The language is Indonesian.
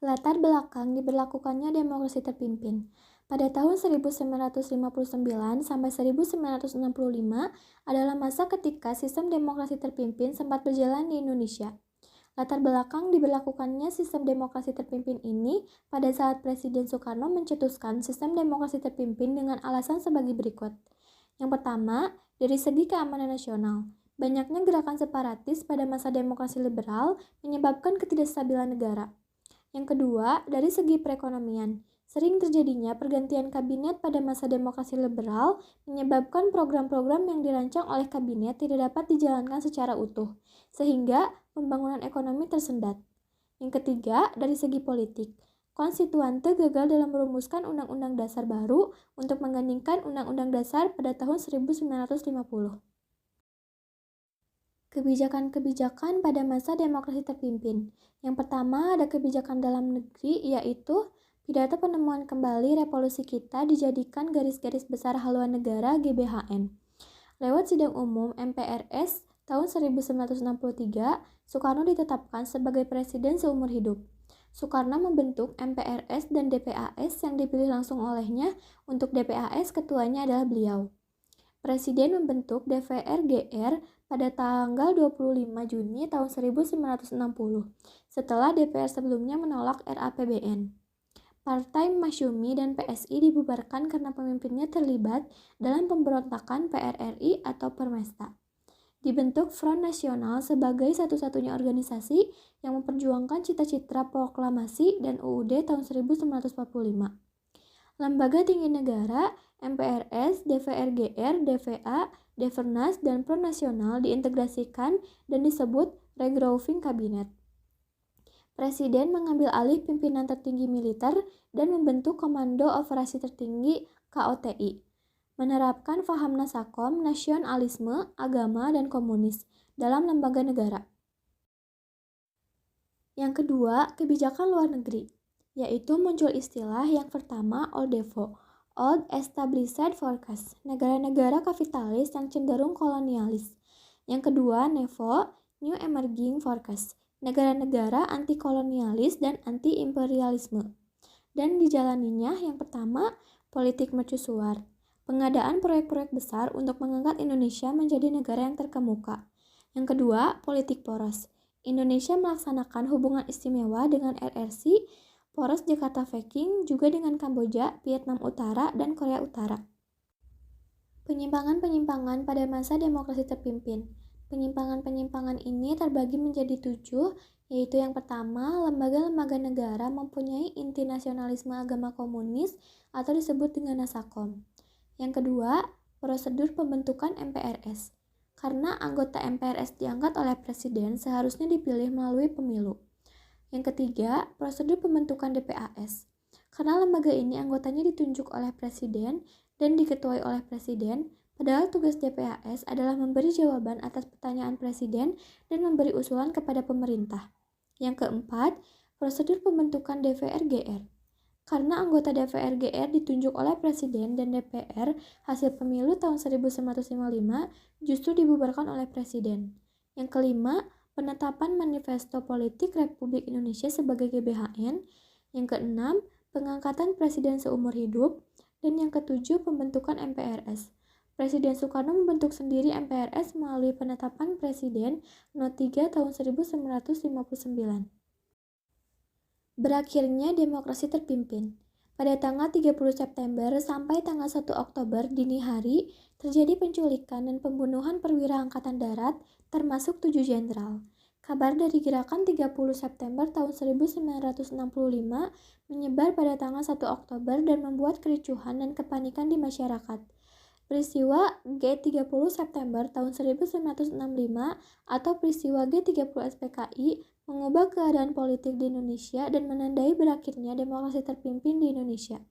Latar belakang diberlakukannya demokrasi terpimpin. Pada tahun 1959 sampai 1965 adalah masa ketika sistem demokrasi terpimpin sempat berjalan di Indonesia. Latar belakang diberlakukannya sistem demokrasi terpimpin ini pada saat Presiden Soekarno mencetuskan sistem demokrasi terpimpin dengan alasan sebagai berikut. Yang pertama, dari segi keamanan nasional. Banyaknya gerakan separatis pada masa demokrasi liberal menyebabkan ketidakstabilan negara. Yang kedua, dari segi perekonomian. Sering terjadinya pergantian kabinet pada masa demokrasi liberal menyebabkan program-program yang dirancang oleh kabinet tidak dapat dijalankan secara utuh, sehingga pembangunan ekonomi tersendat. Yang ketiga, dari segi politik. Konstituante gagal dalam merumuskan Undang-Undang Dasar baru untuk menggantikan Undang-Undang Dasar pada tahun 1950. Kebijakan-kebijakan pada masa demokrasi terpimpin. Yang pertama ada kebijakan dalam negeri, yaitu pidato penemuan kembali revolusi kita dijadikan garis-garis besar haluan negara GBHN. Lewat sidang umum MPRS tahun 1963, Soekarno ditetapkan sebagai presiden seumur hidup. Soekarno membentuk MPRS dan DPAS yang dipilih langsung olehnya. Untuk DPAS ketuanya adalah beliau. Presiden membentuk DPR-GR pada tanggal 25 Juni tahun 1960, setelah DPR sebelumnya menolak RAPBN. Partai Masyumi dan PSI dibubarkan karena pemimpinnya terlibat dalam pemberontakan PRRI atau Permesta. Dibentuk Front Nasional sebagai satu-satunya organisasi yang memperjuangkan cita-cita proklamasi dan UUD tahun 1945. Lembaga tinggi negara, MPRS, DPR-GR, DPA, Devernas, dan Pro Nasional diintegrasikan dan disebut regrouping kabinet. Presiden mengambil alih pimpinan tertinggi militer dan membentuk Komando Operasi Tertinggi KOTI, menerapkan paham Nasakom, nasionalisme, agama, dan komunis dalam lembaga negara. Yang kedua, kebijakan luar negeri, yaitu muncul istilah yang pertama Old Devo, Old Established Forecast, negara-negara kapitalis yang cenderung kolonialis. Yang kedua, NEVO, New Emerging Forecast, negara-negara anti-kolonialis dan anti-imperialisme. Dan dijalaninya yang pertama, politik mercusuar, pengadaan proyek-proyek besar untuk mengangkat Indonesia menjadi negara yang terkemuka. Yang kedua, politik poros. Indonesia melaksanakan hubungan istimewa dengan RRC, poros Jakarta-Peking, juga dengan Kamboja, Vietnam Utara, dan Korea Utara. Penyimpangan-penyimpangan pada masa demokrasi terpimpin. Penyimpangan-penyimpangan ini terbagi menjadi 7, yaitu yang pertama, lembaga-lembaga negara mempunyai inti nasionalisme agama komunis atau disebut dengan Nasakom. Yang kedua, prosedur pembentukan MPRS. Karena anggota MPRS diangkat oleh presiden, seharusnya dipilih melalui pemilu. Yang ketiga, prosedur pembentukan DPAS. Karena lembaga ini anggotanya ditunjuk oleh presiden dan diketuai oleh presiden, padahal tugas DPAS adalah memberi jawaban atas pertanyaan presiden dan memberi usulan kepada pemerintah. Yang keempat, prosedur pembentukan DPR-GR. Karena anggota DPR-GR ditunjuk oleh presiden dan DPR hasil pemilu tahun 1955 justru dibubarkan oleh presiden. Yang kelima, penetapan Manifesto Politik Republik Indonesia sebagai GBHN. Yang keenam, pengangkatan presiden seumur hidup. Dan yang ketujuh, pembentukan MPRS. Presiden Soekarno membentuk sendiri MPRS melalui penetapan Presiden No. 3 tahun 1959. Berakhirnya demokrasi terpimpin. Pada tanggal 30 September sampai tanggal 1 Oktober dini hari, terjadi penculikan dan pembunuhan perwira angkatan darat, termasuk 7 jenderal. Kabar dari gerakan 30 September tahun 1965 menyebar pada tanggal 1 Oktober dan membuat kericuhan dan kepanikan di masyarakat. Peristiwa G30 September tahun 1965 atau peristiwa G30 SPKI mengubah keadaan politik di Indonesia dan menandai berakhirnya demokrasi terpimpin di Indonesia.